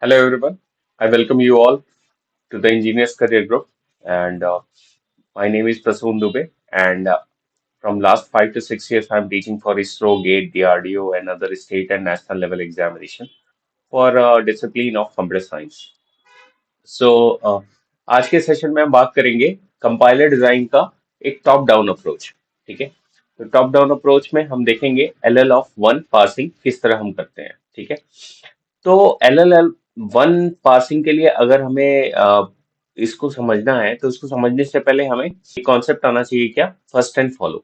Hello everyone. I welcome you all to the Engineers Career Group, and my name is Prasoon Dubey. And from last 5 to 6 years, I'm teaching for ISRO, GATE, DRDO, and other state and national level examination for discipline of computer science. सो आज के session में हम बात करेंगे compiler design का एक top down approach. ठीक है, तो टॉप डाउन अप्रोच में हम देखेंगे एल ऑफ वन पासिंग किस तरह हम करते हैं। ठीक है, तो एल वन पासिंग के लिए अगर हमें इसको समझना है तो इसको समझने से पहले हमें कॉन्सेप्ट आना चाहिए, क्या? First and follow.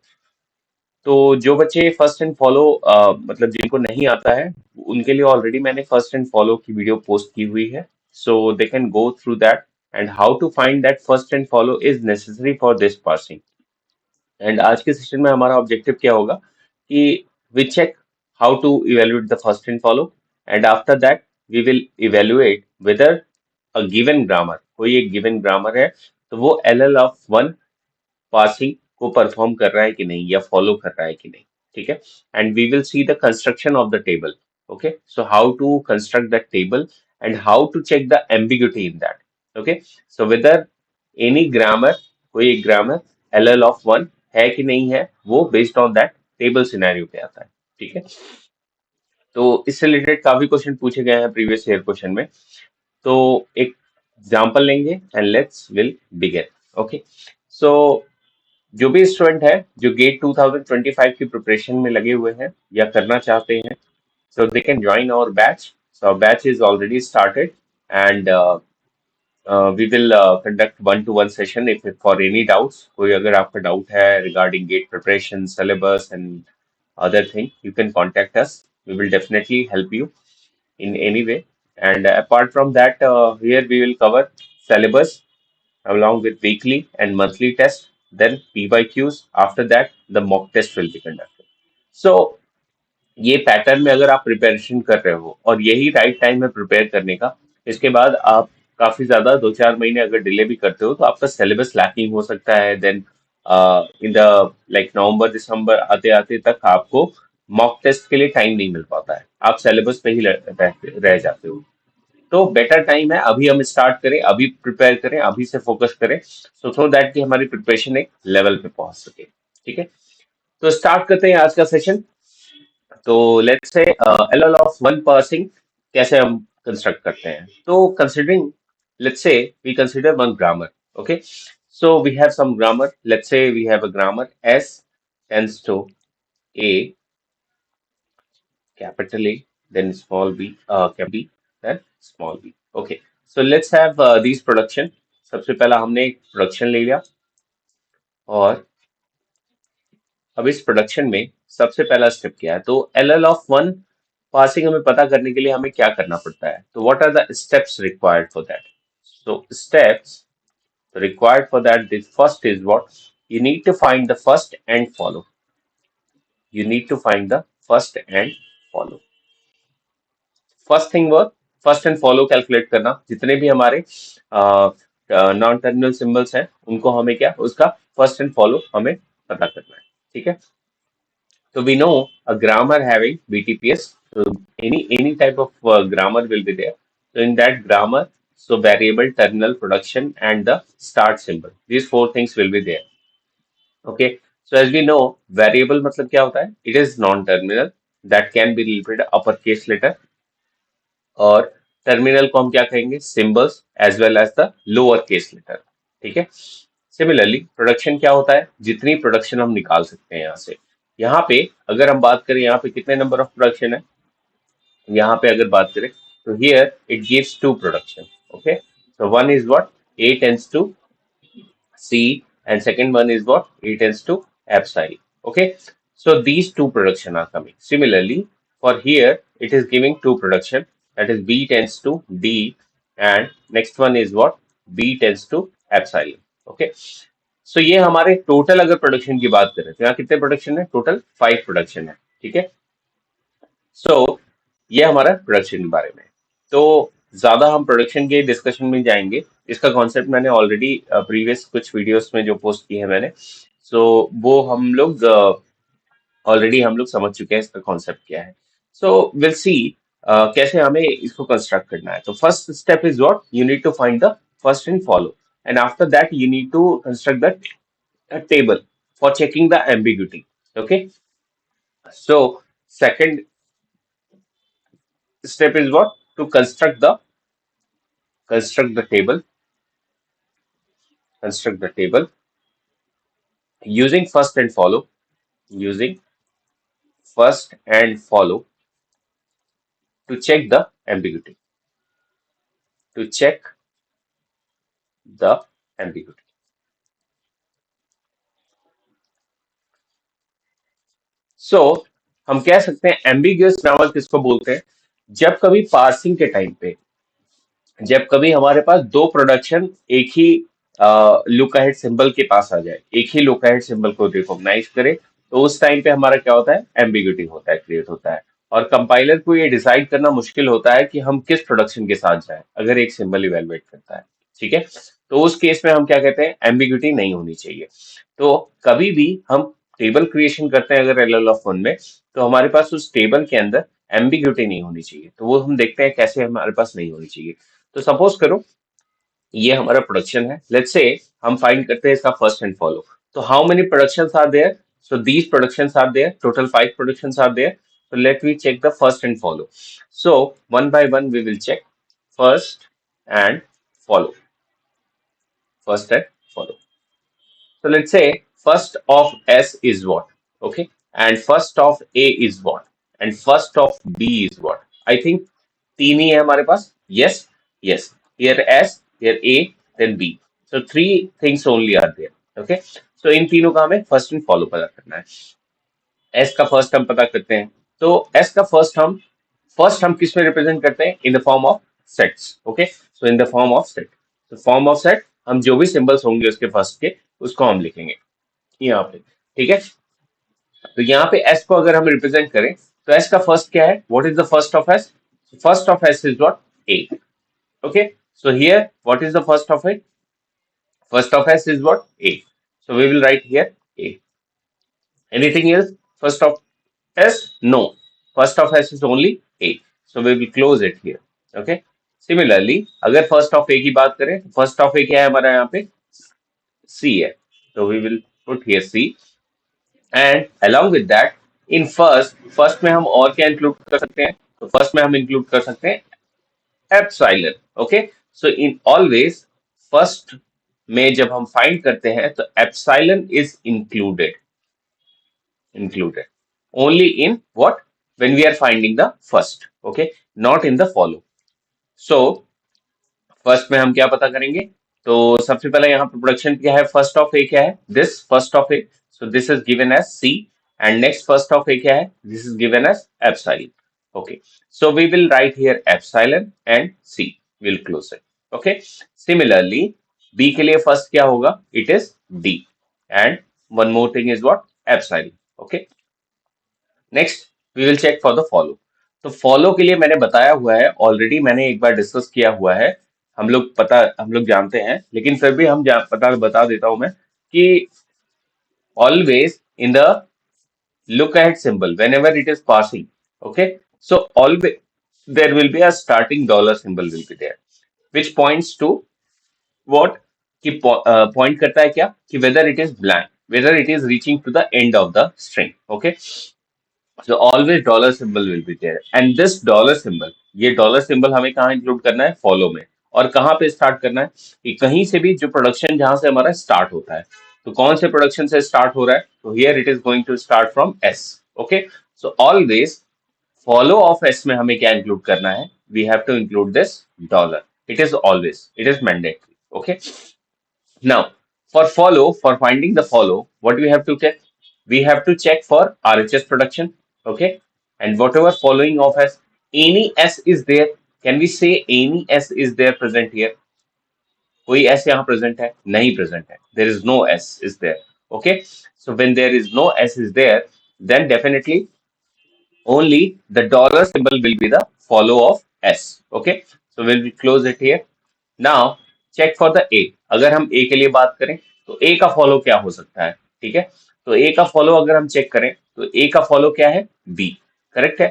तो जो बच्चे फर्स्ट एंड फॉलो मतलब जिनको नहीं आता है, उनके लिए ऑलरेडी मैंने फर्स्ट एंड फॉलो की वीडियो पोस्ट की हुई है, so they can go through that and how to find that first and follow is necessary for this parsing. And आज के सेशन में हमारा ऑब्जेक्टिव क्या होगा कि we check how to evaluate the first and follow, and after that we will evaluate whether a given grammar, कोई एक given grammar है तो वो एल ऑफ वन पासिंग को परफॉर्म कर रहा है कि नहीं या फॉलो कर रहा है कि नहीं। ठीक है, and we will see the construction of the table. Okay, so how to construct that table and how to check the ambiguity in that. Okay, so whether any grammar, कोई एक ग्रामर एल ऑफ वन है कि नहीं है, वो based on that table scenario पे आता है। ठीक है, तो इससे रिलेटेड काफी क्वेश्चन पूछे गए हैं प्रीवियस ईयर क्वेश्चन में, तो एक एग्जांपल लेंगे and let's will begin. Okay, so जो भी स्टूडेंट है जो गेट 2025 की प्रिपरेशन में लगे हुए हैं या करना चाहते हैं, so they can join our batch. So batch is already started and we will conduct one to one session if for any doubts. कोई अगर आपका डाउट है regarding GATE preparation, syllabus and other thing, you can contact us. We will definitely help you in any way. And apart from that, here we will cover syllabus along with weekly and monthly tests, then PYQs. After that, the mock test will be conducted. So, ये pattern में अगर आप preparation कर रहे हो और यही right time है प्रिपेयर करने का, इसके बाद आप काफी ज्यादा 2-4 महीने अगर डिले भी करते हो तो आपका सिलेबस लैकिंग हो सकता है। देन इन द लाइक नवंबर दिसंबर आते आते तक आपको मॉक टेस्ट के लिए टाइम नहीं मिल पाता है, आप सिलेबस पे ही रह जाते हो। तो बेटर टाइम है अभी हम स्टार्ट करें, अभी प्रिपेयर करें, अभी से फोकस करें, सो दैट कि हमारी प्रिपरेशन एक लेवल पे पहुंच सके। ठीक है, तो स्टार्ट करते हैं आज का सेशन। तो let's say L of one passing कैसे हम कंस्ट्रक्ट करते हैं। तो considering, let's say we consider one grammar. Okay, so we have some grammar, let's say we have a grammar S tends to A, capital A, then small b, capital B, then small b. Okay, so let's have these production. सबसे पहला हमने एक production ले लिया और अब इस production में सबसे पहला स्टेप क्या है, तो एल ऑफ वन पासिंग हमें पता करने के लिए हमें क्या करना पड़ता है, तो what are the steps required for that. So steps required for that, the first is what you need to find the first and follow. You need to find the first and follow. First thing work, first and follow calculate करना, जितने भी हमारे non terminal symbols हैं उनको हमें क्या, उसका first and follow हमें पता करना है। ठीक है, तो we know a grammar having BTPS, so any type of grammar will be there. So in that grammar, so variable, terminal, production and the start symbol, these four things will be there. Okay, so as we know variable मतलब क्या होता है, it is non terminal that can be related upper case letter, और terminal को हम क्या कहेंगे, symbols as well as the lower case letter. ठीक है, सिमिलरली प्रोडक्शन क्या होता है, जितनी प्रोडक्शन हम निकाल सकते हैं यहाँ से। यहाँ पे अगर हम बात करें, यहाँ पे कितने नंबर ऑफ प्रोडक्शन है, यहाँ पे अगर बात करें तो here it gives to production. Okay, so one is what, A tends to C, and second one is what, A tends to epsilon. Okay, so these two production are coming. Similarly, for here it is giving two production, that is B tends to D, and next one is what, B tends to epsilon. Okay, so ये हमारे total अगर production की बात करें तो यहाँ कितने production है, टोटल 5 प्रोडक्शन है। ठीक है, सो ये हमारा प्रोडक्शन के बारे में। तो ज्यादा हम प्रोडक्शन के डिस्कशन में जाएंगे, इसका कॉन्सेप्ट मैंने ऑलरेडी प्रीवियस कुछ वीडियोस में जो पोस्ट की है मैंने, सो वो हम लोग ऑलरेडी हम लोग समझ चुके हैं इसका कॉन्सेप्ट क्या है। सो विल सी कैसे हमें इसको कंस्ट्रक्ट करना है। तो first step is what, you need to find the first and follow, and after that you need to construct a table for checking the ambiguity. Okay, so second step is what, to construct the table, construct the table using first and follow, using first and follow to check the ambiguity, to check the ambiguity. So हम कह सकते हैं ambiguous grammar किसको बोलते हैं, जब कभी parsing के टाइम पे, जब कभी हमारे पास दो प्रोडक्शन एक ही लुक अहेड सिंबल के पास आ जाए, एक ही लुक अहेड सिंबल को रिकॉग्नाइज करे, तो उस टाइम पे हमारा क्या होता है, एम्बिग्यूटी होता है, क्रिएट होता है। और कंपाइलर को ये डिसाइड करना मुश्किल होता है कि हम किस प्रोडक्शन के साथ जाएं अगर एक सिंबल इवेलुएट करता है। ठीक है, तो उस केस में हम क्या कहते हैं, एम्बिग्यूटी नहीं होनी चाहिए। तो कभी भी हम टेबल क्रिएशन करते हैं अगर LLF1 में, तो हमारे पास उस टेबल के अंदर एम्बिग्यूटी नहीं होनी चाहिए। तो वो हम देखते हैं कैसे हमारे पास नहीं होनी चाहिए। तो सपोज करो ये हमारा प्रोडक्शन है, लेट्स से हम फाइंड करते हैं इसका फर्स्ट एंड फॉलो। तो how many productions are there, so these productions are there, total 5 productions are there. So let we check the first and follow. So one by one we will check first and follow, first and follow. So let's say first of S is what, okay, and first of A is what, and first of B is what. I think तीन ही है हमारे पास. Yes, yes. Here S, here A, then B. So three things only are there. Okay. So इन तीनों का हमें first and follow पता करना है. S का फर्स्ट हम पता करते हैं. तो S का फर्स्ट हम किस में रिप्रेजेंट करते हैं, in the form of sets. Okay, so in the form of set. तो फॉर्म ऑफ सेट हम जो भी सिंबल्स होंगे उसके फर्स्ट के, उसको हम लिखेंगे यहाँ पे. ठीक है, तो यहाँ पे S को अगर हम रिप्रेजेंट करें तो S का फर्स्ट क्या है, what is the first of S, first of S is what, A. Okay, so here what is the first of it, first of S is what, A. So we will write here A. Anything else? First of S? No. First of S is only A. So we will close it here. Okay. Similarly, अगर first of A की बात करें, तो first of A क्या है हमारा यहाँ पे, C है. So we will put here C. And along with that, in first में हम और क्या include कर सकते हैं, तो first में हम include कर सकते हैं epsilon. Okay. So in always first में जब हम find करते हैं तो epsilon is included only in what, when we are finding the first. Okay, not in the follow. So first में हम क्या पता करेंगे, तो सबसे पहले यहाँ पे प्रोडक्शन क्या है, फर्स्ट ऑफ ए क्या है, this first of A, so this is given as C. And next first of A क्या है, this is given as epsilon. Okay, so we will write here epsilon and C, will close it. Okay, similarly B के लिए first क्या होगा, it is D, and one more thing is what, epsilon. Okay, next we will check for the follow. तो follow के लिए मैंने बताया हुआ है ऑलरेडी, मैंने एक बार डिस्कस किया हुआ है, हम लोग जानते हैं, लेकिन फिर भी बता देता हूं मैं कि always in the look at symbol whenever it is parsing, okay, so always there will be a starting dollar symbol will be there which points to what, कि पॉइंट करता है क्या, कि whether it is blank, whether it is reaching to the end of the string. Okay, so always dollar symbol will be there, and this dollar symbol, ये dollar symbol हमें कहाँ include करना है, फॉलो में. और कहाँ पे स्टार्ट करना है, कि कहीं से भी जो प्रोडक्शन जहां से हमारा स्टार्ट होता है, तो कौन से प्रोडक्शन से स्टार्ट हो रहा है, तो here it is going to start from S. Okay, so always follow of S में हमें क्या इंक्लूड करना है, we have to include this dollar. It is always, it is mandatory. Okay, now for finding the follow, what we have to check, we have to check for RHS production. Okay, and whatever following of S, any S is there, can we say any S is there present here, कोई S यहाँ present है, नहीं present है, there is no S is there. Okay, so when there is no S is there, then definitely only the dollar symbol will be the follow of S. Okay, so we'll close it here. Now check for the A. अगर हम A के लिए बात करें तो A का follow क्या हो सकता है. ठीक है, तो A का फॉलो अगर हम चेक करें तो A का फॉलो क्या है, B. करेक्ट है,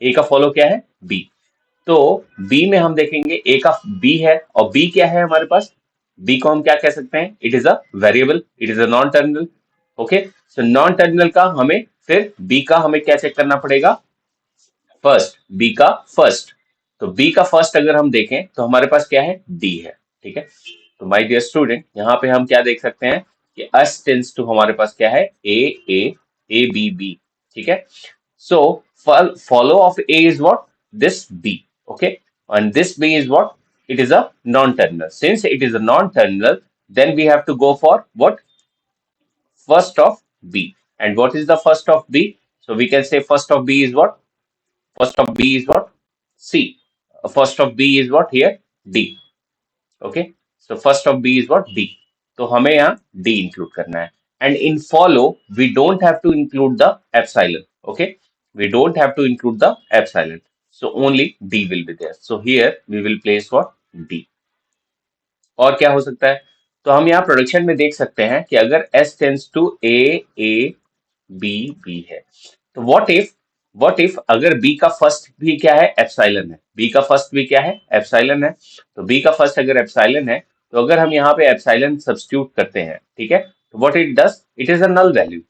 A का फॉलो क्या है, बी। तो बी में हम देखेंगे ए का बी है, और बी क्या है हमारे पास, बी को हम क्या कह सकते हैं, it is a variable, it is a non terminal. Okay, so non terminal का हमें फिर बी का हमें क्या चेक करना पड़ेगा, फर्स्ट, बी का फर्स्ट। तो बी का फर्स्ट अगर हम देखें तो हमारे पास क्या है, डी है। ठीक है, तो माय डियर स्टूडेंट, यहाँ पे हम क्या देख सकते हैं कि एस टेंस टू हमारे पास क्या है, ए ए बी बी। ठीक है, so follow of A is what? This B. Okay. And this B is what? It is a non-terminal. Since it is a non-terminal, then we have to go for what? First of B. And what is the first of B? So we can say first of B is what? First of B is what? C. First of B is what here? D. Okay. So first of B is what? D. तो हमें यहाँ D include करना है. And in follow, we don't have to include the epsilon. Okay. We don't have to include the epsilon. So only D will be there. So here we will place what? D. और क्या हो सकता है, तो हम यहाँ production में देख सकते हैं कि अगर S tends to A B B है, तो व्हाट इफ अगर B का फर्स्ट भी क्या है, एप्सिलॉन है, B का फर्स्ट भी क्या है, एप्सिलॉन है। तो B का फर्स्ट अगर एप्सिलॉन है, तो अगर हम यहाँ पे एप्सिलॉन सब्स्टिट्यूट करते हैं, ठीक है, तो what it does, it is a null value,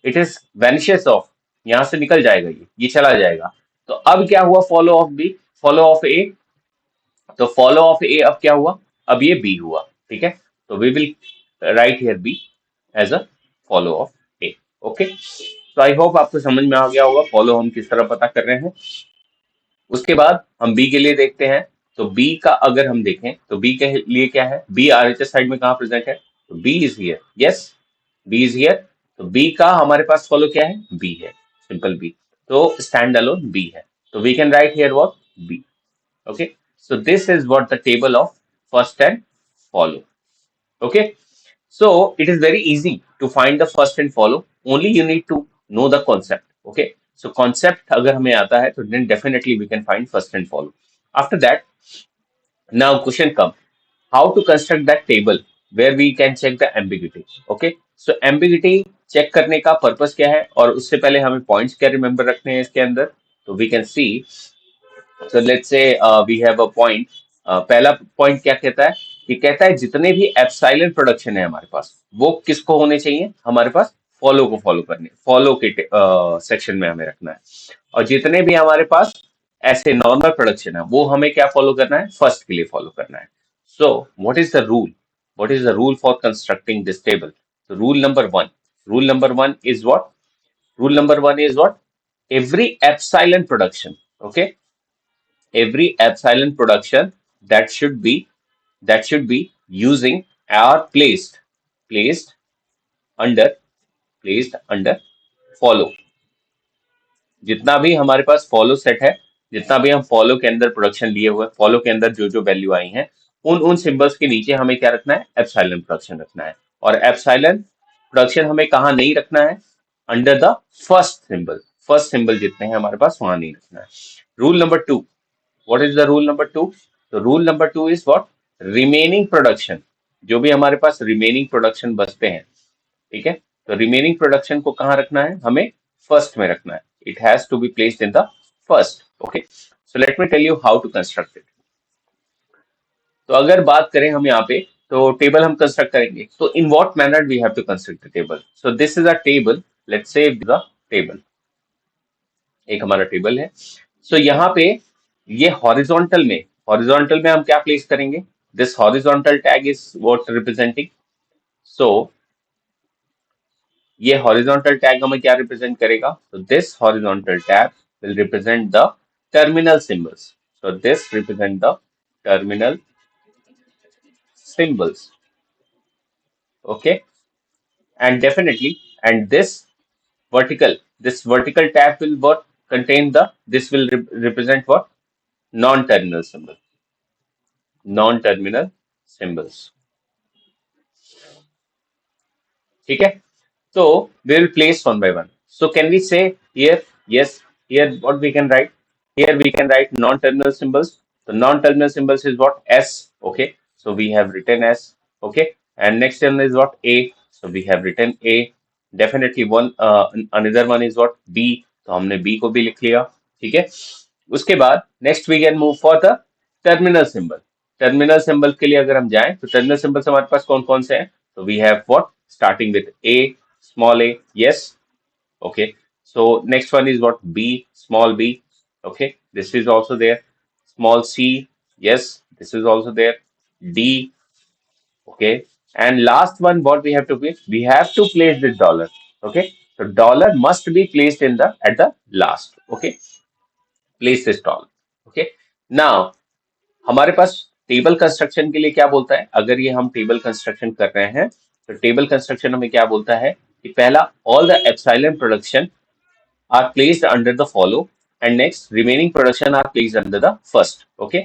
it is vanishes off, यहाँ से निकल जाएगा, ये चला जाएगा। तो अब क्या हुआ, follow of B, follow of A, तो फॉलो ऑफ ए अब क्या हुआ, अब ये बी हुआ। ठीक है, तो we will write here B as a follow of A. Okay, तो आई होप आपको समझ में आ गया होगा फॉलो हम किस तरह पता कर रहे हैं। उसके बाद हम बी के लिए देखते हैं। तो बी का अगर हम देखें तो बी के लिए क्या है, बी आरएचएस साइड में कहाँ प्रेजेंट है, तो B is here, yes, B is here. तो बी का हमारे पास फॉलो क्या है, बी है, सिंपल बी, तो स्टैंड अलोन बी है। तो we can write here what, B. Okay, so this is what the table of first and follow. Okay, so it is very easy to find the first and follow. Only you need to know the concept. Okay, so concept अगर हमें आता है तो then definitely we can find first and follow. After that, now question come, how to construct that table where we can check the ambiguity. Okay, so ambiguity check करने का purpose क्या है, और उससे पहले हमें पॉइंट्स क्या रिमेंबर रखने हैं इसके अंदर। तो we can see, so let's say we have a point. पहला पॉइंट क्या कहता है, कि कहता है जितने भी एप्सिलॉन प्रोडक्शन है हमारे पास, वो किसको होने चाहिए, हमारे पास फॉलो को फॉलो करने, फॉलो के सेक्शन में हमें रखना है। और जितने भी हमारे पास ऐसे नॉर्मल प्रोडक्शन है, वो हमें क्या फॉलो करना है, फर्स्ट के लिए फॉलो करना है। So what is the rule, what is the rule for constructing this table. तो rule number one is what, rule number one is what, every epsilon production, okay, every epsilon production that should be using or placed under follow। जितना भी हमारे पास follow set है, जितना भी हम follow के अंदर प्रोडक्शन लिए हुए, फॉलो के अंदर जो जो वैल्यू आई हैं, उन सिंबल्स के नीचे हमें क्या रखना है, एप्सिलॉन प्रोडक्शन रखना है। और एप्सिलॉन प्रोडक्शन हमें कहाँ नहीं रखना है, अंडर द फर्स्ट सिंबल जितने हैं हमारे पास वहां नहीं रखना है। Rule number two, what is the rule number two, तो rule number two is what, remaining production, जो भी हमारे पास रिमेनिंग प्रोडक्शन बचते हैं, ठीक है, तो रिमेनिंग प्रोडक्शन को कहाँ रखना है, हमें फर्स्ट में रखना है। It has to be placed in the first. Okay, so let me tell you how to construct it. तो अगर बात करें हम यहाँ पे, तो टेबल हम कंस्ट्रक्ट करेंगे, तो in what manner we have to construct the table. So this is a table, let's say the table, एक हमारा टेबल है। सो यहाँ पे ये हॉरिजॉन्टल में हम क्या प्लेस करेंगे, this horizontal tag is what representing. So ये हॉरिजॉन्टल टैग हमें क्या रिप्रेजेंट करेगा, तो this horizontal tag will represent the terminal symbols. So this represent the terminal symbols. Okay, and definitely, and this vertical tab will what, contain the, this will represent what, non-terminal symbols। ठीक है, so we will place one by one। so can we say here, yes, here what we can write, here we can write non-terminal symbols। so non-terminal symbols is what, S। okay, so we have written S। okay, and next one is what, A। so we have written A। definitely one another one is what, B। तो हमने B को भी लिख लिया। ठीक है, उसके बाद next we can move for the terminal symbol. Terminal symbol के लिए अगर हम जाएं तो टर्मिनल सिंबल हमारे पास कौन कौन से हैं? तो we have what starting with A, small A, yes, okay. So next one is what? B, small b, okay, this is also there. Small c, yes, this is also there. D, okay. And last one, what we have to place? We have to place this dollar, okay. So dollar must be placed in the at the last, okay. Place this dollar, okay. Now हमारे पास table construction के लिए क्या बोलता है? अगर ये हम table construction कर रहे हैं तो टेबल कंस्ट्रक्शन हमें क्या बोलता है कि पहला, all the epsilon production are placed under the follow and next remaining production are placed under the first, okay.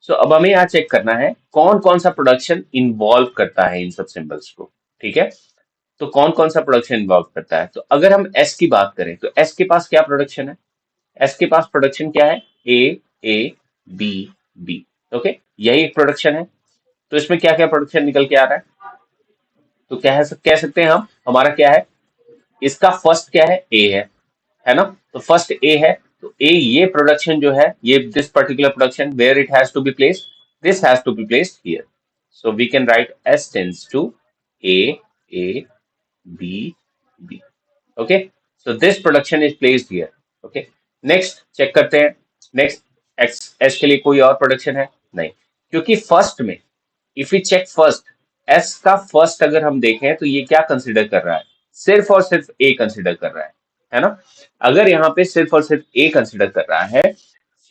So अब हमें यहाँ चेक करना है कौन कौन सा प्रोडक्शन इन्वॉल्व करता है इन सब सिंबल्स को, ठीक है। तो कौन कौन सा प्रोडक्शन इन्वॉल्व करता है? तो अगर हम एस की बात करें तो एस के पास क्या प्रोडक्शन है? एस के पास प्रोडक्शन क्या है? ए बी बी, ओके, यही एक प्रोडक्शन है। तो इसमें क्या क्या प्रोडक्शन निकल के आ रहा है? तो कह सकते हैं हम, हमारा क्या है, इसका फर्स्ट क्या है ना। तो फर्स्ट ए है, तो ए ये प्रोडक्शन जो है, ये this particular production where it has to be placed, this has to be placed here. So we can write S tends to A B B, okay. So this production is placed here, okay. Next check करते हैं, next x S के लिए कोई और production है? नहीं, क्योंकि first में if you check first, S का फर्स्ट अगर हम देखें तो ये क्या कंसिडर कर रहा है? सिर्फ और सिर्फ ए कंसिडर कर रहा है ना। अगर यहाँ पे सिर्फ और सिर्फ ए कंसिडर कर रहा है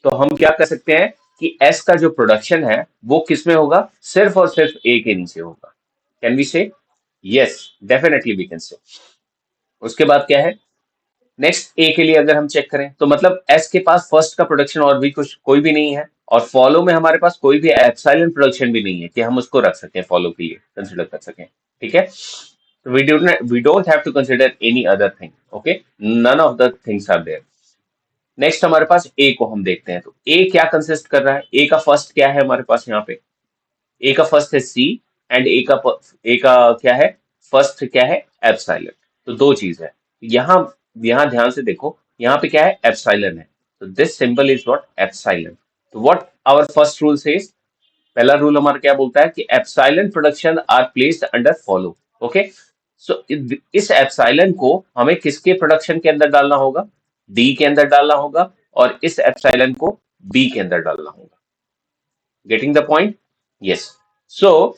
तो हम क्या कर सकते हैं कि एस का जो प्रोडक्शन है वो किस में होगा? सिर्फ और सिर्फ ए के नीचे होगा। Can we say? Yes, definitely we can say. उसके बाद क्या है? नेक्स्ट ए के लिए अगर हम चेक करें तो मतलब एस के पास फर्स्ट का प्रोडक्शन और भी कुछ कोई भी नहीं है, और फॉलो में हमारे पास कोई भी एप्सिलॉन प्रोडक्शन भी नहीं है कि हम उसको रख सकें फॉलो के लिए कंसिडर कर सकें, ठीक है। तो we don't have to consider any other thing, okay, none of the things are there. Next हमारे पास ए को हम देखते हैं, तो ए क्या कंसिस्ट कर रहा है? ए का फर्स्ट क्या है हमारे पास यहाँ पे? ए का फर्स्ट है सी, एंड ए का क्या है? फर्स्ट क्या है? एप्सिलॉन। तो दो चीज है यहाँ, यहाँ ध्यान से देखो, यहाँ पे क्या है? एप्सिलॉन है। तो this symbol is what? Epsilon. तो what our first rule says? पहला रूल हमारा क्या बोलता है कि epsilon production are placed under follow, okay. So इस एप्सिलॉन को हमें किसके प्रोडक्शन के अंदर डालना होगा? डी के अंदर डालना होगा, और इस एप्सिलॉन को बी के अंदर डालना होगा। Getting the point? Yes. So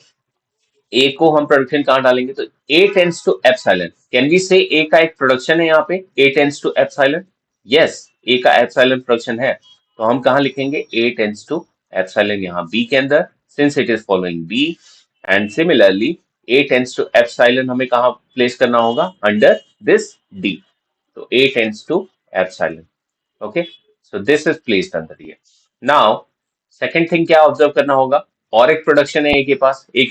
A को हम प्रोडक्शन कहाँ डालेंगे? तो A tends to epsilon. Can we say A का एक प्रोडक्शन है यहाँ पे, A tends to epsilon? Yes, A का एप्सिलॉन प्रोडक्शन है। तो हम कहाँ लिखेंगे? ए टेंड्स टू एप्सिलॉन यहाँ बी के अंदर, since it is following B. And similarly A tends to epsilon हमें कहाँ प्लेस करना होगा? Under this D. तो A tends to epsilon, okay. So this is placed under here. Now second thing क्या observe करना होगा? और एक प्रोडक्शन है ए के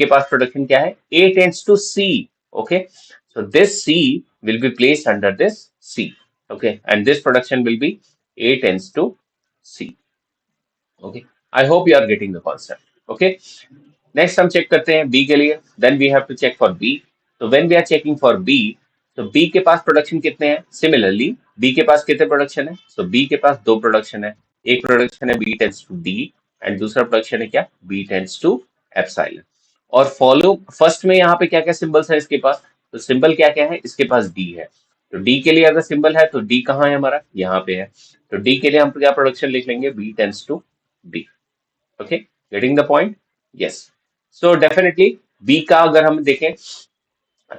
पास प्रोडक्शन क्या है? A tends to C, okay. So this C will be placed under this C, okay, and this production will be A tends to C, okay. I hope you are getting the concept, okay. Next हम check करते हैं B के लिए, then we have to check for B. तो when we are checking for B, तो B के पास production कितने हैं? सिमिलरली बी के पास कितने प्रोडक्शन है? तो बी के पास दो प्रोडक्शन है। एक प्रोडक्शन है B tends to D, and दूसरा प्रोडक्शन है क्या? B tends to epsilon. और फॉलो फर्स्ट में यहाँ पे क्या क्या सिंबल्स है इसके पास? तो सिंबल क्या क्या है इसके पास? डी है। तो डी के लिए अगर सिंबल है तो डी कहाँ है हमारा? यहाँ पे है। तो डी के लिए हम क्या प्रोडक्शन लिख लेंगे? B tends to D, okay. Getting the point? Yes. So definitely B का अगर हम देखें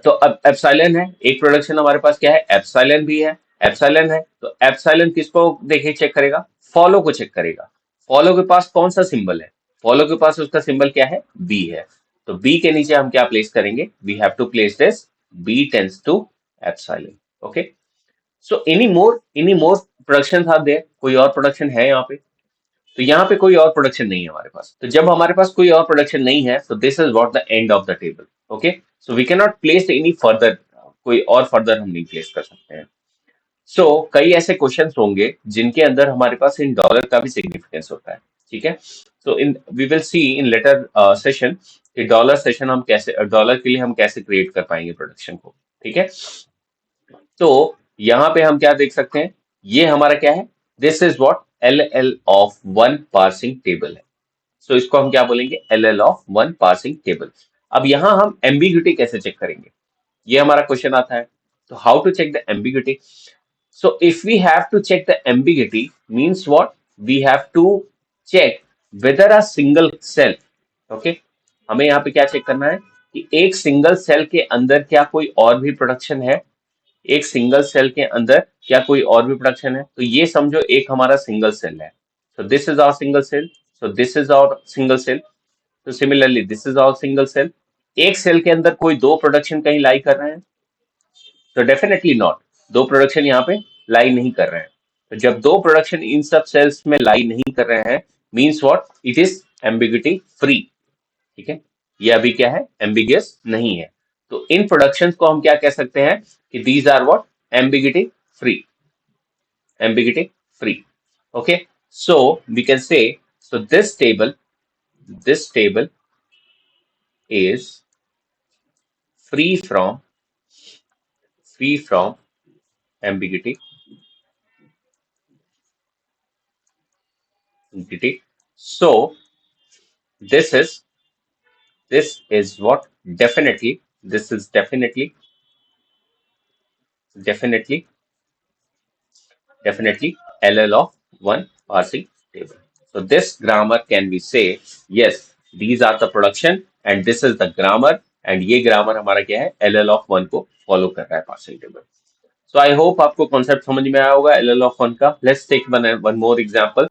तो अब एप्सिलॉन है, एक प्रोडक्शन हमारे पास क्या है? एप्सिलॉन भी है। एप्सिलॉन है तो एप्सिलॉन किसको देखिए चेक करेगा? फॉलो को चेक करेगा। फॉलो के पास कौन सा सिंबल है? फॉलो के पास उसका सिंबल क्या है? बी है। तो बी के नीचे हम क्या प्लेस करेंगे? We have to place this B tends to epsilon, okay. So any more production are there? कोई और प्रोडक्शन है यहाँ पे? तो यहाँ पे कोई और प्रोडक्शन नहीं है हमारे पास। तो जब हमारे पास कोई और प्रोडक्शन नहीं है तो this is what the end of the table, okay. So we can not place any further, कोई और फर्दर हम नहीं प्लेस कर सकते हैं। सो कई ऐसे क्वेश्चंस होंगे जिनके अंदर हमारे पास इन डॉलर का भी सिग्निफिकेंस होता है, ठीक है। So in we will see in later session कि डॉलर सेशन हम कैसे, डॉलर के लिए हम कैसे क्रिएट कर पाएंगे प्रोडक्शन को, ठीक है। तो यहाँ पे हम क्या देख सकते हैं? ये हमारा क्या है? This is what L L of one parsing table है। सो इसको हम क्या बोलेंगे, L L of one parsing table. अब यहाँ हम एम्बिग्यूटी कैसे चेक करेंगे, ये हमारा क्वेश्चन आता है। तो how to check the ambiguity? So if we have to check the ambiguity, means what? We have to check whether a single cell, okay? हमें यहाँ पे क्या चेक करना है कि एक सिंगल सेल के अंदर क्या कोई और भी प्रोडक्शन है, एक सिंगल सेल के अंदर क्या कोई और भी प्रोडक्शन है। तो ये समझो एक हमारा सिंगल सेल है। So this is our single cell. So this is our single cell. So similarly this is our single cell. एक सेल के अंदर कोई दो प्रोडक्शन कहीं लाई कर रहे हैं? तो डेफिनेटली नॉट, दो प्रोडक्शन यहाँ पे लाई नहीं कर रहे हैं। तो जब दो प्रोडक्शन इन सब सेल्स में लाई नहीं कर रहे हैं, means what, it is ambiguity free. ठीक है, ये अभी क्या है, एम्बिगियस नहीं है। तो इन प्रोडक्शन को हम क्या कह सकते हैं कि these are what, ambiguity free, ambiguity free. Okay, so we can say, so this table is free from ambiguity. So this is what, this is definitely LL of one parsing table. So this grammar can be say, yes, these are the production and this is the grammar, and ये grammar हमारा क्या है, LL of one को follow कर रहा है parsing table. So I hope आपको concept समझ में आया होगा LL of one का. Let's take one more example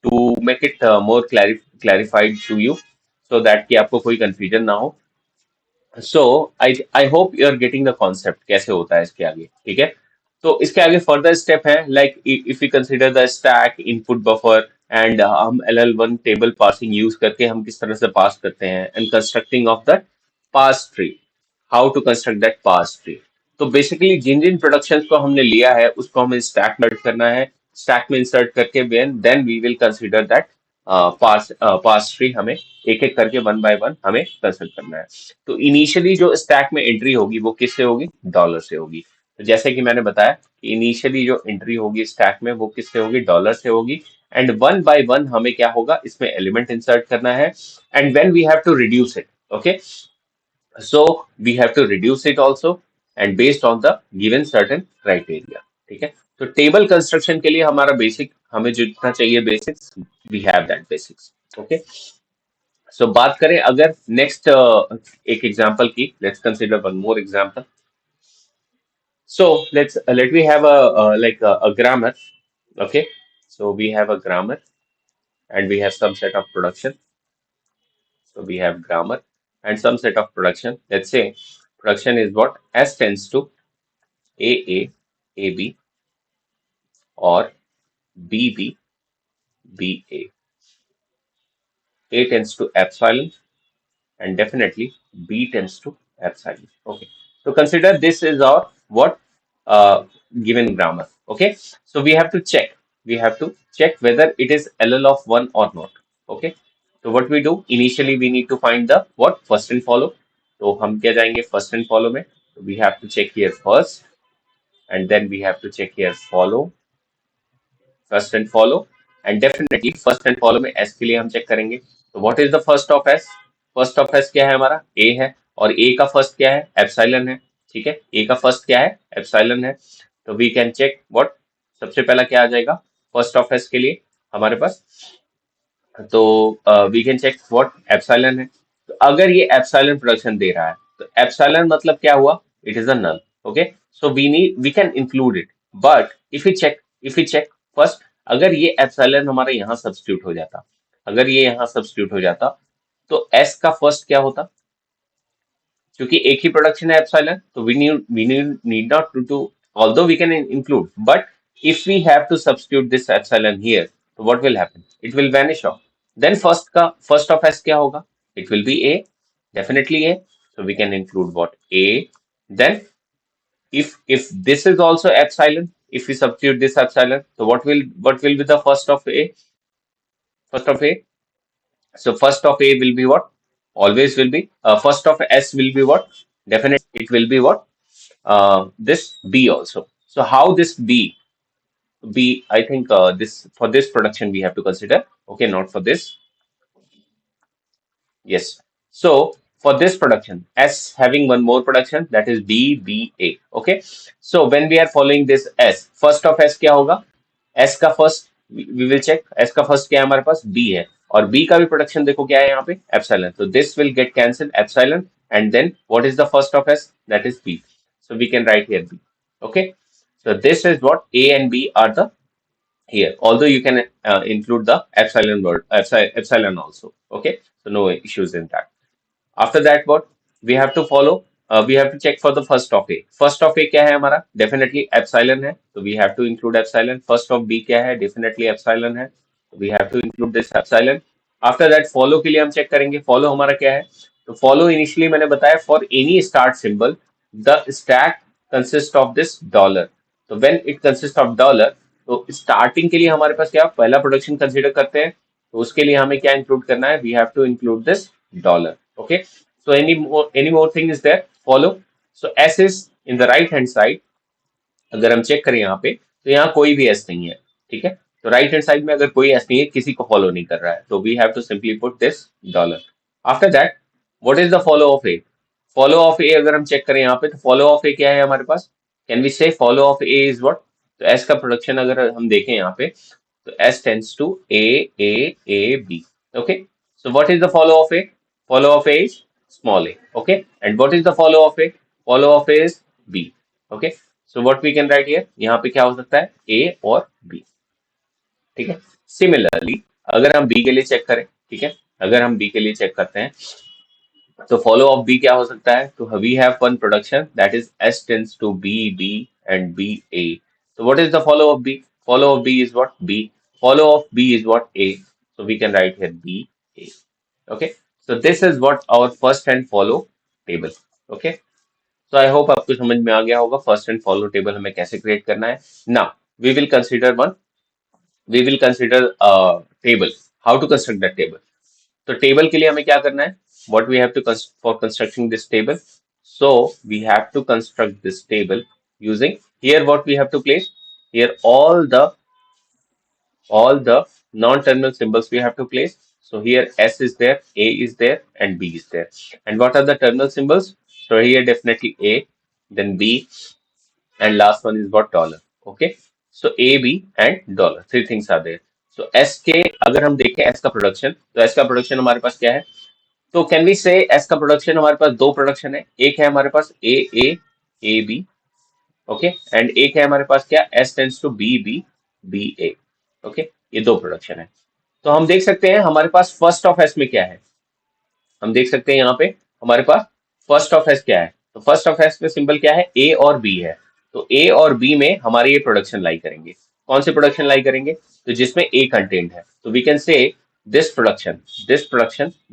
to make it more clarified to you, so that कि आपको कोई confusion ना हो. So I hope you are getting the concept कैसे होता है इसके आगे। ठीक है, तो इसके आगे फर्दर स्टेप है, like if you consider the stack input buffer, and हम L L one table parsing use करके हम किस तरह से पास करते हैं, and constructing of the parse tree, how to construct that parse tree. तो बेसिकली जिन जिन प्रोडक्शन को हमने लिया है उसको हमें स्टैक में इंसर्ट करना है, स्टैक में इंसर्ट करके then we will consider that parse tree, हमें एक एक करके वन बाय वन हमें कंस्ट्रक्ट करना है। तो इनिशियली जो स्टैक में एंट्री होगी वो किससे होगी, डॉलर से होगी। तो जैसे कि मैंने बताया कि इनिशियली जो एंट्री होगी स्टैक में वो किससे होगी, डॉलर से होगी। एंड वन बाय वन हमें क्या होगा, इसमें एलिमेंट इंसर्ट करना है, and when we have to reduce it, okay, so we have to reduce it also, and based on the given certain criteria। ठीक है, तो टेबल कंस्ट्रक्शन के लिए हमारा बेसिक, हमें जितना चाहिए basics, we have that basics. Okay, so बात करें अगर नेक्स्ट एक एग्जांपल की, let's consider one more example. So let we have a grammar. Okay, so we have a grammar and we have some set of production. So we have grammar and some set of production. Let's say production is what, S tends to AA, AB, or BB, BA. A tends to epsilon, and definitely B tends to epsilon. Okay, so consider this is our what, given grammar. Okay, so we have to check. We have to check whether it is LL of one or not. Okay, so what we do initially, we need to find the what, first and follow. तो हम क्या जाएंगे first and follow में, so we have to check here first, and then we have to check here follow, first and follow, and definitely first and follow में S के लिए हम check करेंगे। तो what is the first of S, first of S क्या है हमारा, ए है, और ए का फर्स्ट क्या है, एप्सिलॉन है। ठीक है, ए का फर्स्ट क्या है, एप्सिलॉन है। तो वी कैन चेक व्हाट, सबसे पहला क्या आ जाएगा फर्स्ट ऑफ एस के लिए हमारे पास, तो we can check what, epsilon है। तो अगर ये एप्सिलॉन प्रोडक्शन दे रहा है, तो एप्सिलॉन मतलब क्या हुआ, it is a null. Okay, so we can include it, but if you check first, अगर ये एप्सिलॉन हमारा यहाँ सब्स्टिट्यूट हो जाता, अगर ये यहाँ सब्स्टिट्यूट हो जाता, तो एस का फर्स्ट क्या होता, क्योंकि एक ही प्रोडक्शन है एप्सिलॉन, तो we need not to although we can include, but if we have to substitute this epsilon here, so what will happen, it will vanish off। then first of s क्या होगा, it will be a, definitely a, so we can include what, a। then if this is also epsilon, if we substitute this epsilon, so what will be the first of a, first of a, so first of a will be what, always will be, first of s will be what, definitely it will be what, this b also। So how this b, B, I think this for this production we have to consider. Okay, not for this. Yes. So for this production, S having one more production, that is B, B, A. Okay. So when we are following this S, first of S क्या होगा? S का first we will check. S का first क्या है हमारे पास? B है. और B का भी production देखो क्या है यहाँ पे? Epsilon. So this will get cancelled epsilon, and then what is the first of S? That is B. So we can write here B. Okay. So this is what A and B are the here, although you can include the epsilon word, epsilon also. Okay, so no issues in that. After that, what we have to follow, we have to check for the first of A. First of A क्या है हमारा? Definitely epsilon है, so we have to include epsilon. First of B क्या है? Definitely epsilon है, so we have to include this epsilon. After that, follow के लिए हम चेक करेंगे. Follow हमारा क्या है? तो follow initially मैंने बताया for any start symbol, the stack consists of this dollar. तो when it consists of dollar, तो स्टार्टिंग के लिए हमारे पास क्या पहला प्रोडक्शन कंसीडर करते हैं, तो उसके लिए हमें क्या इंक्लूड करना है? We have to include this dollar. Okay, so any more thing is there? Follow. So S is in the right hand side. अगर हम चेक करें यहाँ पे, तो यहाँ कोई भी एस नहीं है. ठीक है, तो राइट हैंड साइड में अगर कोई एस नहीं है, किसी को फॉलो नहीं कर रहा है, तो we have to simply put this dollar. After that, what is the follow of A? Follow of A अगर हम चेक करें यहाँ पे, तो फॉलो ऑफ ए क्या है हमारे पास? Can we say follow of A is what? तो एस का प्रोडक्शन अगर हम देखें यहाँ पे, तो S tends to A A A B. Okay, so what is the follow of A? Follow of A is small a. Okay, and what is the follow of A? Follow of A is B. Okay, so what we can write here, यहाँ पे क्या हो सकता है? ए और B. ठीक है, similarly अगर हम बी के लिए चेक करें, ठीक है, अगर हम बी के लिए चेक करते हैं, तो फॉलो ऑफ बी क्या हो सकता है? तो we have one production that is S tends to B B and B A. So what is the follow of B? Follow of B is what? B. Follow of B is what? A. So we can write here B A. Okay. So this is what our first and follow table. Okay. So I hope आपको समझ में आ गया होगा first and follow table हमें कैसे create करना है. Now we will consider one. We will consider a table. How to construct that table? तो टेबल के लिए हमें क्या करना है? What we have to for constructing this table? So we have to construct this table using here what we have to place here all the non-terminal symbols we have to place. So here S is there, A is there, and B is there. And what are the terminal symbols? So here definitely A, then B, and last one is what? Dollar. Okay. So A, B, and dollar. Three things are there. So S के अगर हम देखें S का production, तो S का production हमारे पास क्या है? तो कैन वी से एस का प्रोडक्शन हमारे पास दो प्रोडक्शन है. एक है हमारे पास A A A B. Okay, and एक है हमारे पास क्या? S tends to B B B A. Okay, ये दो प्रोडक्शन है. तो हम देख सकते हैं हमारे पास फर्स्ट ऑफ एस में क्या है. हम देख सकते हैं यहाँ पे हमारे पास फर्स्ट ऑफ एस क्या है. तो फर्स्ट ऑफ एस में सिंबल क्या है? ए और बी है. तो ए और बी में हमारे ये प्रोडक्शन लाई करेंगे. कौन से प्रोडक्शन लाई करेंगे? तो जिसमें ए कंटेंट है. तो we can say this production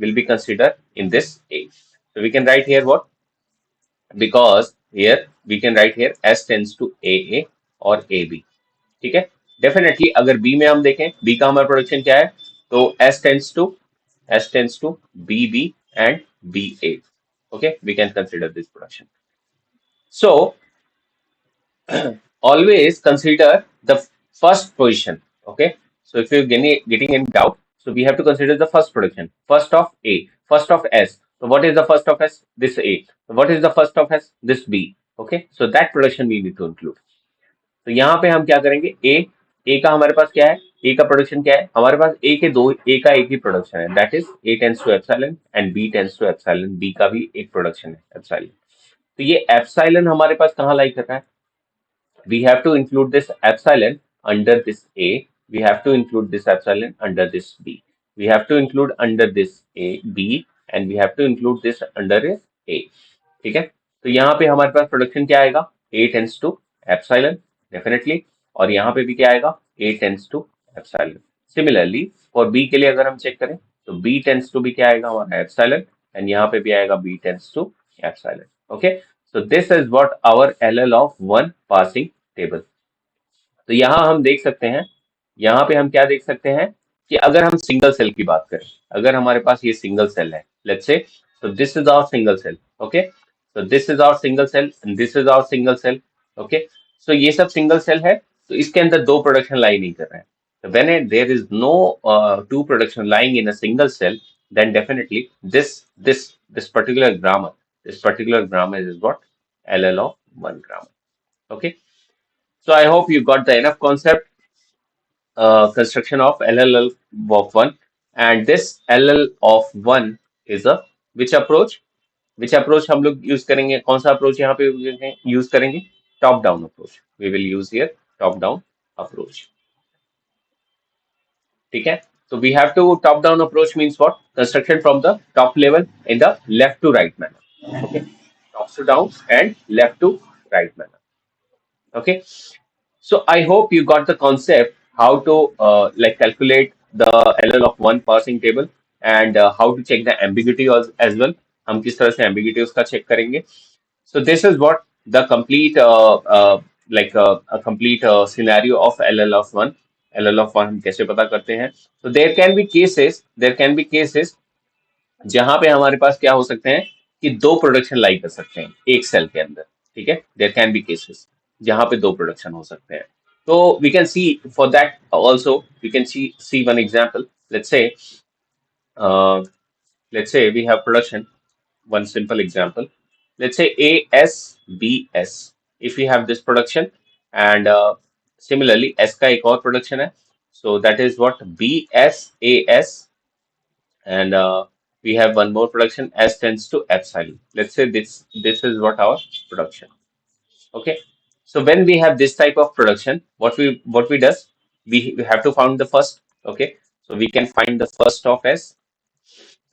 will be considered in this A. So we can write here what? Because here we can write here S tends to AA और AB. ठीक है, डेफिनेटली अगर B में हम देखें, B का हमारा production क्या है? तो S tends to BB and BA. Okay, we can consider this production. So always consider the first position. Okay, so if you're getting in doubt, so we have to consider the first production, first of A, first of S. So what is the first of S? This A. So what is the first of S? This B. Okay, so that production we need to include. तो यहाँ पे हम क्या करेंगे? ए का हमारे पास क्या है? ए का प्रोडक्शन क्या है? हमारे पास ए का एक ही प्रोडक्शन है, that is A tends to epsilon and B tends to epsilon. B का भी एक प्रोडक्शन है, एप्सिलॉन. तो ये एप्सिलॉन हमारे पास कहाँ लाई कर रहा है? We have to include this epsilon under this A. We have to include this epsilon under this B. We have to include under this A, B, and we have to include this under this A. ठीक है, तो यहाँ पे हमारे पास production क्या आएगा? A tends to epsilon definitely, और यहाँ पे भी क्या आएगा? A tends to epsilon. Similarly for B के लिए अगर हम चेक करें, तो B tends to भी क्या आएगा हमारा? epsilon, and यहाँ पे भी आएगा B tends to epsilon. Okay, so this is what our LL of one passing table. तो यहाँ हम देख सकते हैं, यहाँ पे हम क्या देख सकते हैं कि अगर हम सिंगल सेल की बात करें, अगर हमारे पास ये सिंगल सेल है, let's say, so this is our single cell. Okay, so this is our single cell and this is our single cell. Okay, so ये सब सिंगल सेल है. तो इसके अंदर दो प्रोडक्शन लाइन नहीं कर रहे हैं. So when there is no two production line in a single cell, then definitely this particular grammar is what LL of one grammar. Okay, so I hope you got the enough concept construction of LL of one, and this LL of one is a which approach? Which approach हम लोग use करेंगे? कौन सा approach यहाँ पे use करेंगे? Top down approach. We will use here top down approach. ठीक है. So we have to top down approach means what? Construction from the top level in the left to right manner. Okay, top to down and left to right manner. Okay, so I hope you got the concept how to like calculate the LL of one parsing table, and how to check the ambiguity as well. हम किस तरह से ambiguity उसका check करेंगे. So this is what the complete like a complete scenario of LL of one. LL of one हम कैसे पता करते हैं? So there can be cases जहां पे हमारे पास क्या हो सकते हैं कि दो प्रोडक्शन लाई कर सकते हैं एक सेल के अंदर. ठीक है, देयर कैन बी केसेस जहां पे दो प्रोडक्शन हो सकते हैं. तो we can see for that also we can see one example. Let's say we have production. One simple example. Let's say ASBS. If we have this production, and similarly S का एक और production है. So that is what BSAS, and we have one more production S tends to epsilon. Let's say this is what our production. Okay. So when we have this type of production, what we does, we have to find the first. Okay. So we can find the first of S.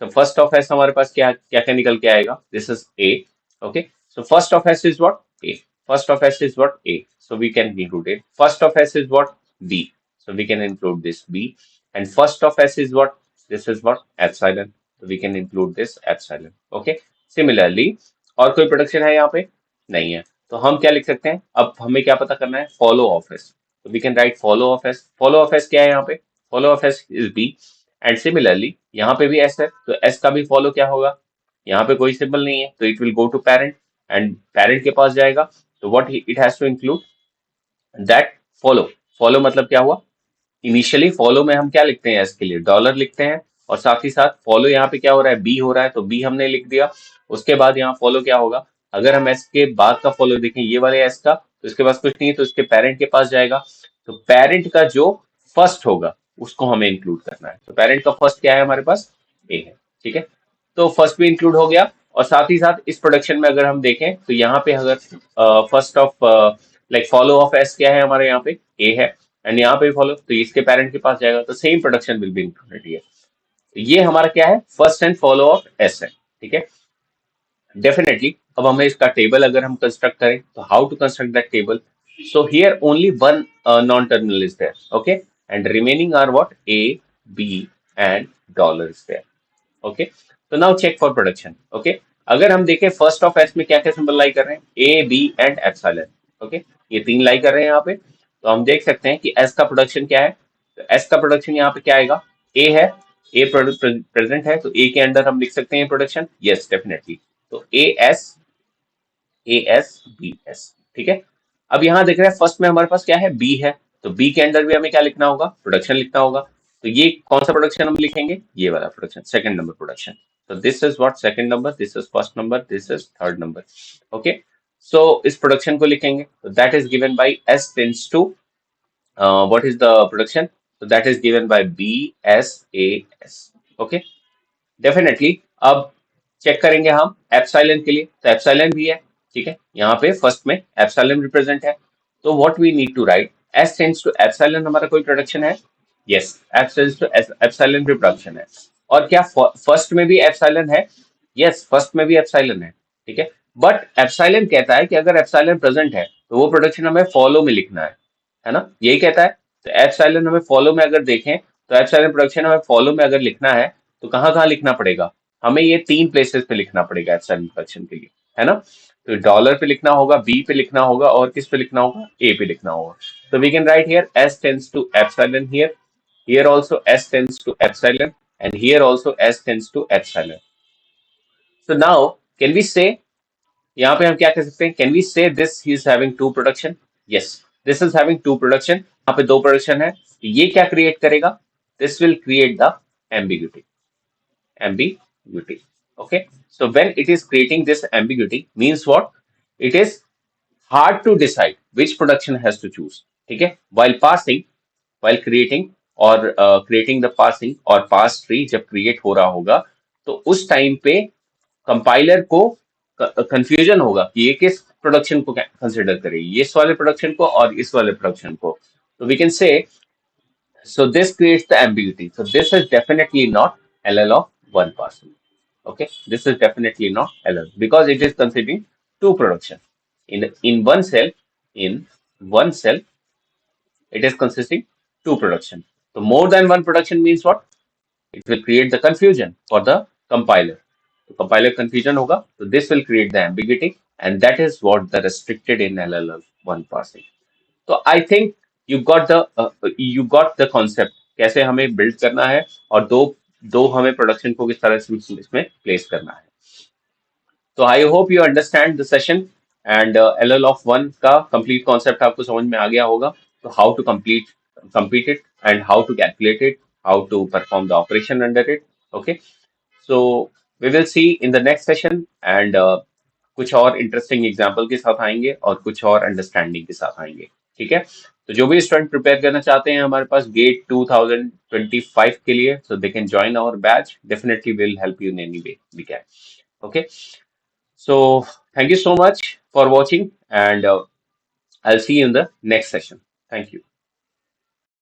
So first of S हमारे पास क्या क्या क्या निकल के आएगा? This is A. Okay. So first of S is what? A. First of S is what? A. So we can include it. First of S is what? B. So we can include this B. And first of S is what? This is what? Epsilon. So we can include this epsilon. Okay. Similarly, और कोई production है यहाँ पे? नहीं है. तो हम क्या लिख सकते हैं? अब हमें क्या पता करना है? Follow of S. So we can write follow of S. Follow of S क्या है यहाँ पे? Follow of S is B. And similarly यहाँ पे भी एस है, तो एस का भी फॉलो क्या होगा? यहाँ पे कोई सिंबल नहीं है, तो it will go to parent, and parent के पास जाएगा. तो what it has to include that follow. Follow मतलब क्या हुआ? इनिशियली फॉलो में हम क्या लिखते हैं? एस के लिए डॉलर लिखते हैं, और साथ ही साथ फॉलो यहाँ पे क्या हो रहा है? बी हो रहा है, तो बी हमने लिख दिया. उसके बाद यहाँ फॉलो क्या होगा? अगर हम एस के बाद का फॉलो देखें, ये वाले एस का, तो इसके पास कुछ नहीं है, तो इसके पेरेंट के पास जाएगा. तो पेरेंट का जो फर्स्ट होगा उसको हमें इंक्लूड करना है. तो पेरेंट का फर्स्ट क्या है हमारे पास? ए है. ठीक है, तो फर्स्ट भी इंक्लूड हो गया. और साथ ही साथ इस प्रोडक्शन में अगर हम देखें, तो यहाँ पे अगर first of like follow of S क्या है हमारे यहाँ पे? ए है. एंड यहाँ पे फॉलो, तो इसके पेरेंट के पास जाएगा, तो same production will be included here. तो ये हमारा क्या है? First and follow of S है. ठीक है, डेफिनेटली. अब हमें इसका टेबल अगर हम कंस्ट्रक्ट करें, तो how to construct that table? So here only one non-terminal is there, okay, and remaining are what? A, B, and dollar is there. Okay, so now check for production. Okay, अगर हम देखें first of S में क्या क्या symbol लाई कर रहे हैं? ए, B and epsilon. Okay, ये तीन लाई कर रहे हैं यहाँ पे. तो हम देख सकते हैं कि एस का प्रोडक्शन क्या है. तो एस का प्रोडक्शन यहाँ पे क्या आएगा? ए है. ए प्रेजेंट है, तो ए के अंदर हम लिख सकते हैं प्रोडक्शन. Yes, definitely. तो ASBS. ठीक है, अब यहाँ देख रहे हैं फर्स्ट में हमारे पास क्या है? बी है. तो बी के अंदर भी हमें क्या लिखना होगा? प्रोडक्शन लिखना होगा. तो ये कौन सा प्रोडक्शन हम लिखेंगे? ये वाला प्रोडक्शन, सेकंड नंबर प्रोडक्शन. तो this is what? Second number. This is first number. This is third number. Okay, so इस प्रोडक्शन को लिखेंगे. तो that is given by S tends to what is the production? तो that is given by BSAS. Okay, definitely. अब check करेंगे हम epsilon के लिए, तो एप्सिलॉन भी है. ठीक है, यहाँ पे फर्स्ट में एप्सिलॉन रिप्रेजेंट है. तो what we need to write? S tends to epsilon हमारा कोई प्रोडक्शन है? Yes, S tends to epsilon reproduction है. और क्या फर्स्ट में भी एप्सिलॉन है? यस, फर्स्ट में भी एप्सिलॉन है. ठीक है, बट एप्सिलॉन कहता है कि अगर एप्सिलॉन प्रेजेंट है, तो वो प्रोडक्शन हमें फॉलो में लिखना है ना? यही कहता है. तो एप्सिलॉन हमें फॉलो में अगर देखें, तो एप्सिलॉन प्रोडक्शन हमें फॉलो में अगर लिखना है, तो कहाँ कहाँ लिखना पड़ेगा? हमें ये तीन प्लेसेस पे लिखना पड़ेगा एप्सिलॉन प्रोडक्शन के लिए, है ना? तो डॉलर पे लिखना होगा, बी पे लिखना होगा, और किस पे लिखना होगा? ए पे लिखना होगा. तो we can write here S tends to epsilon here. Here also S tends to epsilon, and here also S tends to epsilon. So now can we say, यहाँ पे हम क्या कह सकते हैं? Can we say this he is having two production? Yes, this is having two production, यहाँ पे दो प्रोडक्शन है, ये क्या क्रिएट करेगा? This will create the ambiguity, ambiguity. Okay, so when it is creating this ambiguity means what? It is hard to decide which production has to choose. ठीक है, while passing, while creating और creating the passing और pass tree जब create हो रहा होगा, तो उस टाइम पे कंपाइलर को कंफ्यूजन होगा कि ये किस प्रोडक्शन को कंसिडर करे, ये इस वाले प्रोडक्शन को और इस वाले प्रोडक्शन को. तो we can say, so this creates the ambiguity. So this is definitely not LL of one person. Okay, this is definitely not LL because it is considering two production. In one cell, in one cell, it is consisting two production. So more than one production means what? It will create the confusion for the compiler. So compiler confusion hoga. So this will create the ambiguity, and that is what the restricted in LLM one passing. तो I think you got the concept कैसे हमें build करना है और दो दो हमें production को किस तरह से इसमें प्लेस करना है. तो I hope you understand the session and L of one का कंप्लीट कॉन्सेप्ट आपको समझ में आ गया होगा. तो how to complete it and how to calculate it, how to perform the operation under it. Okay, so we will see in the next session and कुछ और इंटरेस्टिंग एग्जाम्पल के साथ आएंगे और कुछ और अंडरस्टैंडिंग के साथ आएंगे. ठीक है, तो जो भी स्टूडेंट प्रिपेयर करना चाहते हैं हमारे पास गेट 2025 के लिए, so they can join our batch. Definitely will help you in any way we can. Okay, so thank you so much for watching and I'll see you in the next session. Thank you.